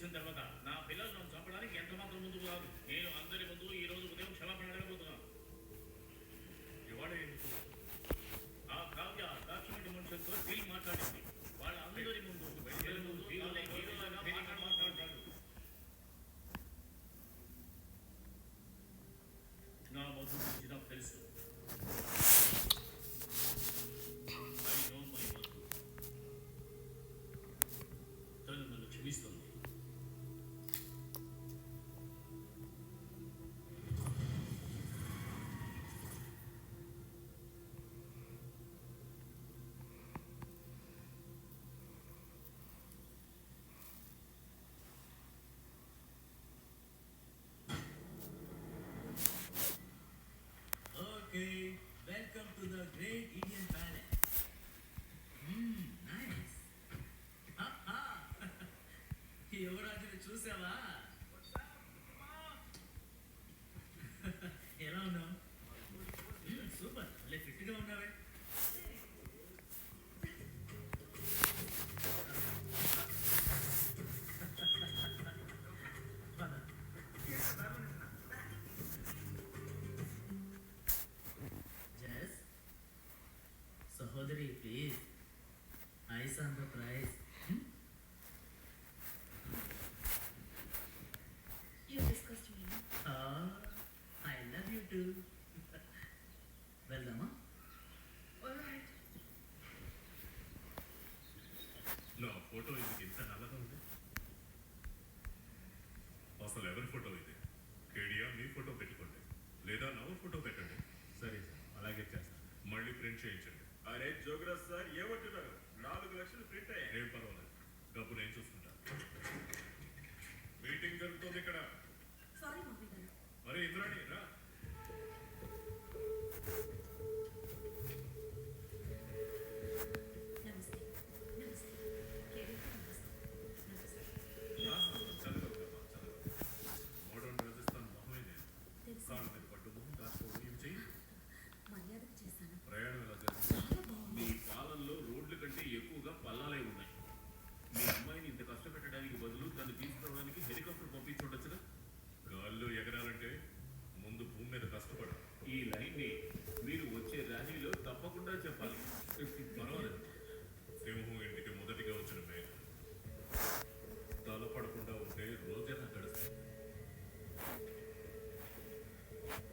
చూసిన తర్వాత నా పిల్లలు నన్ను చంపడానికి ఎంత మాత్రం ముందుకు రాదు. నేను అందరి ముందు ఈ రోజు ఉదయం క్షమాపణ అడగబోతున్నాను. ఇవాళ ఎందుకు ఆ కావ్య డాక్యుమెంట్ మనుషులతో డీల్ మాట్లాడింది. వాళ్ళ అందరి ముందు హీరోలాగా మాట్లాడతాడు. నా మధు గురించి నాకు తెలుసు. I know my Madhu. తను నన్ను క్షమిస్తుంది. Welcome to the Great Indian Palace. Nice. యువరాజుని చూసావా? ఎలా ఉన్నావు? సూపర్, అల్లే ఫిట్గా ఉన్నావే. సహోదరి please, eyes on the prize. You discussed me. I love you too. వెళ్దామా? All right. నా ఫోటో ఇది ఎంత నల్లగా ఉంది. అసలు ఎవరి ఫోటో ఇది? కేడియా మీ ఫోటో పెట్టుకోండి, లేదా నా ఫోటో పెట్టండి. సరే సార్, అలాగే చేస్తాను. మళ్ళీ ప్రింట్ చేయించండి. అరే జోగ్రాజ్ సార్ ఏమంటున్నారు? 4 లక్షలు ప్రింట్ అయ్యాయి. ఏం పర్వాలేదు, డబ్బు నేను చూసుకుంటా. మీటింగ్ జరుగుతుంది ఇక్కడ. Sorry, Mummy గారు. మరి ఇంద్రాణి రా. నమస్తే. నమస్తే. కేడీకి నమస్తే. నమస్తే. చదవగలమా? చదవ. మోడర్న్ రాజస్థాన్ మొహమే నేను. తెలుసు. కాళ్ళ మీద పట్టు మొహం దాచుకోవడం ఇవి చెయ్యి. మర్యాదకు చేశాను. ప్రయాణం ఎలా జరుగుతుంది? చాలా బాగుంది. మీ పాలనలో రోడ్ల కంటే ఎక్కువగా పల్లాలే ఉన్నాయి. మీ అమ్మాయిని ఇంత కష్టపెట్టడానికి బదులు తను తీసుకురావడానికి హెలికాప్టర్ పంపించుండొచ్చుగా. గాల్లో ఎగరాలంటే ముందు భూమి మీద కష్టపడాలి. ఈ లైన్ని మీరు వచ్చే ర్యాలీలో తప్పకుండా చెప్పాలి. పర్వాలేదు. సింహం ఇంటికి మొదటిగా వచ్చిన మేఘ తలపడకుండా ఉంటే రోజైనా గడుస్తుంది.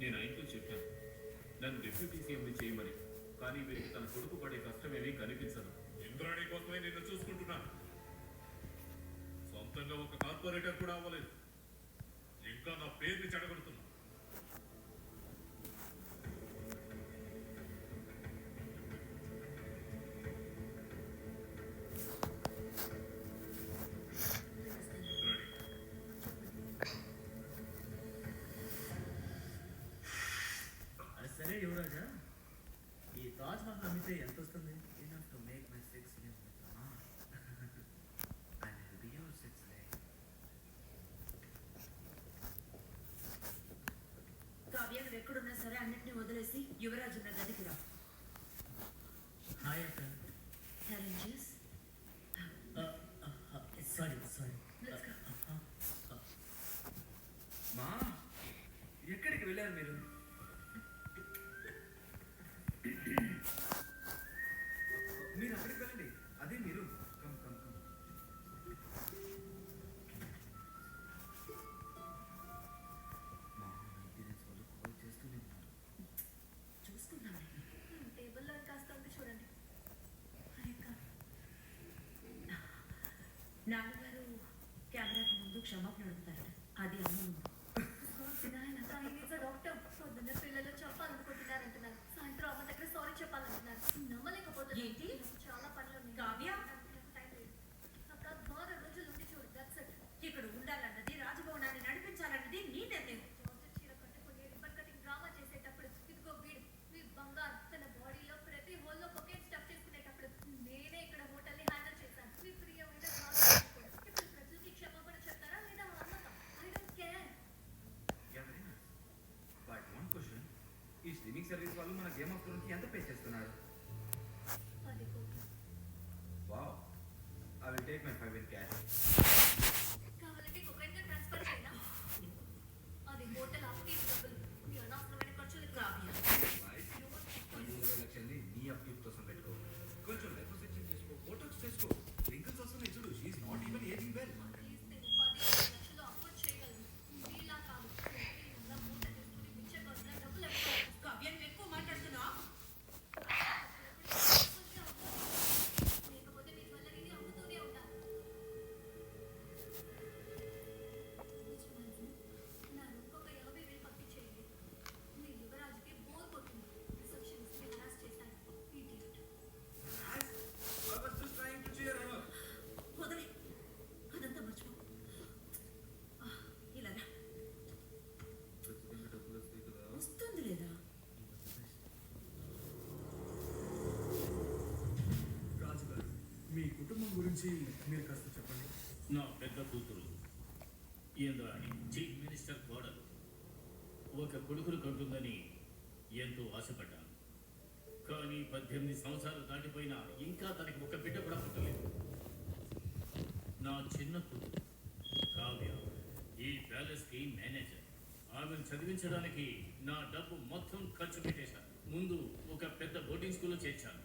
నేను ఆయనతో చెప్పాను నన్ను డిప్యూటీ సీఎంని చేయమని. కానీ వీరికి తన కొడుకు పడే కష్టమేమీ కనిపించదు. ఇంద్రాణి కోసమే నిన్ను చూసుకుంటున్నాను. సొంతంగా ఒక కార్పొరేటర్ కూడా అవ్వలేదు, ఇంకా నా పేరుని చెడగొడుతున్నా. ఇంద్రాణి, అది సరే యువరాజా, ఈ తాజ్ మహల్ అమ్మితే ఎంత వస్తుంది? Enough to make my 6 million. And it will be your 6 million. Kavya నువ్వు ఎక్కడున్నా సరే అన్నిటిని వదిలేసి యువరాజు ఉన్న గదికి రా. హాయ్ అక్క. Challenges. సారీ. Let's go. మా ఎక్కడికి వెళ్ళారు మీరు? మీరు అక్కడికి వెళ్ళండి. అదే మీరు కమ్. మా ఇంటెలిజెన్స్ వాళ్ళు కాల్ చేస్తూనే ఉన్నారు. చూసుకుందాం. టేబుల్లో కాస్త ఉంది చూడండి. నాన్నగారు కెమెరాకి ముందు క్షమాపణ అడుగుతారట. అది అమ్మ ముందు. డాక్టర్ పొద్దున్న పిల్లలు చెప్పాలనుకుంటున్నారంటున్నారు, సాయంత్రం అమ్మ దగ్గర సారీ చెప్పాలంటున్నారు. నమ్మలేకపోతే ఏంటి? చాలా పనులు ఉన్నాయి. కావ్య? టైం లేదు. అక్క 2 రోజులు ఉండి చూడు. That's it. ఇక్కడ ఉండాలన్నది, రాజభవనాన్ని నడిపించాలన్నది నీ నిర్ణయం. జార్జెట్ చీర కట్టుకుని రిబ్బన్ కటింగ్ డ్రామా చేసేటప్పుడు ఇదిగో వీడు మీ బంగారు తన బాడీలో ప్రతి హోల్లో కొకేన్ స్టఫ్ చేసుకునేటప్పుడు నేనే ఇక్కడ హోటల్ని హ్యాండిల్ చేశాను. మీ ప్రియమైన రాజు కూడా. ఇప్పుడు ప్రజలకి క్షమాపణ చెప్తారా లేదా అమ్మతా? I don't care. Yeah, very nice. But one question, ఈ స్ట్రీమింగ్ సర్వీస్ వాళ్ళు మన గేమ్ ఆఫ్ థ్రోన్స్ కి ఎంత పే చేస్తున్నారు? 10 కోట్లు wow, I will take my 5 in cash. కావాలంటే గురించి మీరు కాస్త చెప్పండి. నా పెద్ద కూతురు ఇంద్రాణి చీఫ్ మినిస్టర్ కోడలు ఒక కొడుకును కంటుందని ఎంతో ఆశపడ్డాను. కానీ 18 సంవత్సరాలు దాటిపోయినా ఇంకా తనకి ఒక బిడ్డ కూడా పుట్టలేదు. నా చిన్న కూతురు కావ్య ఈ ప్యాలెస్కి మేనేజర్. ఆమెను చదివించడానికి నా డబ్బు మొత్తం ఖర్చు పెట్టేశాను. ముందు ఒక పెద్ద బోర్డింగ్ స్కూల్లో చేర్చాను,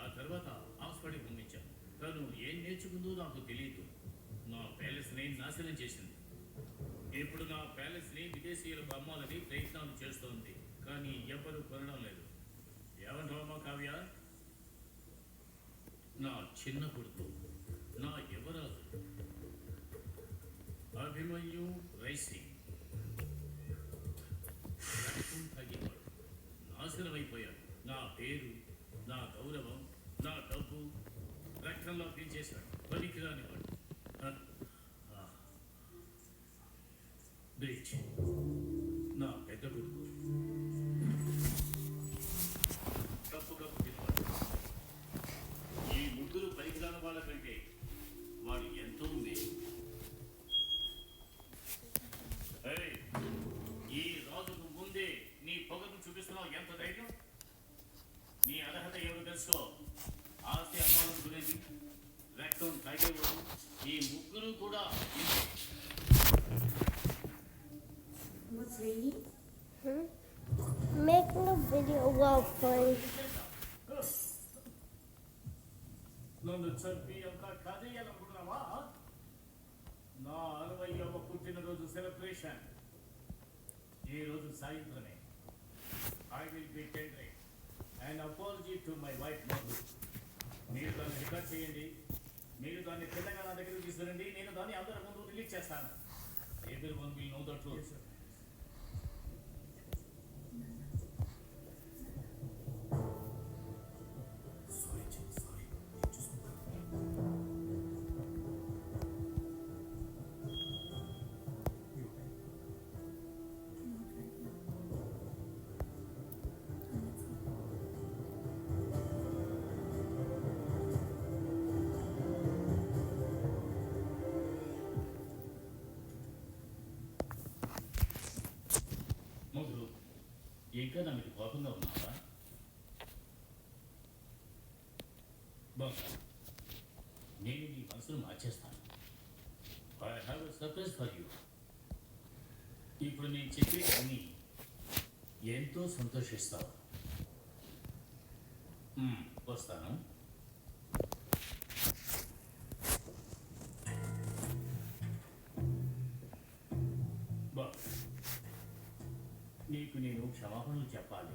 ఆ తర్వాత ఆక్స్ఫర్డ్కి పంపించాను. తను ఏం నేర్చుకుందో నాకు తెలియదు. నా ప్యాలెస్ని నాశనం చేసింది. ఇప్పుడు నా ప్యాలెస్ని విదేశీయులకు అమ్మాలని ప్రయత్నాలు చేస్తోంది, కానీ ఎవ్వరూ కొనడం లేదు. ఏమంటావమ్మా కావ్య? నా చిన్న కొడుకు, నా యువరాజు అభిమన్యు రైసింగ్ రక్తం తగ్గేవాడు నాశనమైపోయాడు. నా పేరు, నా గౌరవం, నా డబ్బు రక్తంలో పీల్చేశాడు. పనికిరానివాడు. బ్రిడ్జ్ నా పెద్ద కొడుకు కప్పు తినవాడు. ఈ ముగ్గురు పనికిరాని వాళ్ళ కంటే వాడు ఎంతో మేలు. ఏయ్, ఈ రాజుకు ముందే నీ పొగను చూపిస్తున్నావు. ఎంత ధైర్యం! నీ అర్హత ఎవరు తెలుసుకో. ఆస్తి అమ్మాలనుకునేది, రక్తం తాగేవాడు, ఈ ముగ్గురు కూడా ఇంతే. What's reading? Making a video while playing. నన్ను చంపి అంతా కాజేయాలనుకుంటున్నావా? నా 60వ పుట్టినరోజు సెలబ్రేషన్ ఈ రోజు సాయంత్రమే. I will be tendering and apology to my wife Madhu. మీరు దాన్ని రికార్డ్ చేయండి. మీరు దాన్ని తెలంగాణ నా దగ్గర తీసుకురండి. నేను దాన్ని అందరి ముందు రిలీజ్ చేస్తాను. Everyone will know the truth. Madhu, ఇంకా నా మీద కోపంగా ఉన్నావా? బాగా, నేను నీ మనసును మార్చేస్తాను. I have a surprise for you. ఇప్పుడు నేను చెప్పేవన్నీ ఎంతో సంతోషిస్తావు. వస్తాను. నీకు నేను క్షమాపణలు చెప్పాలి.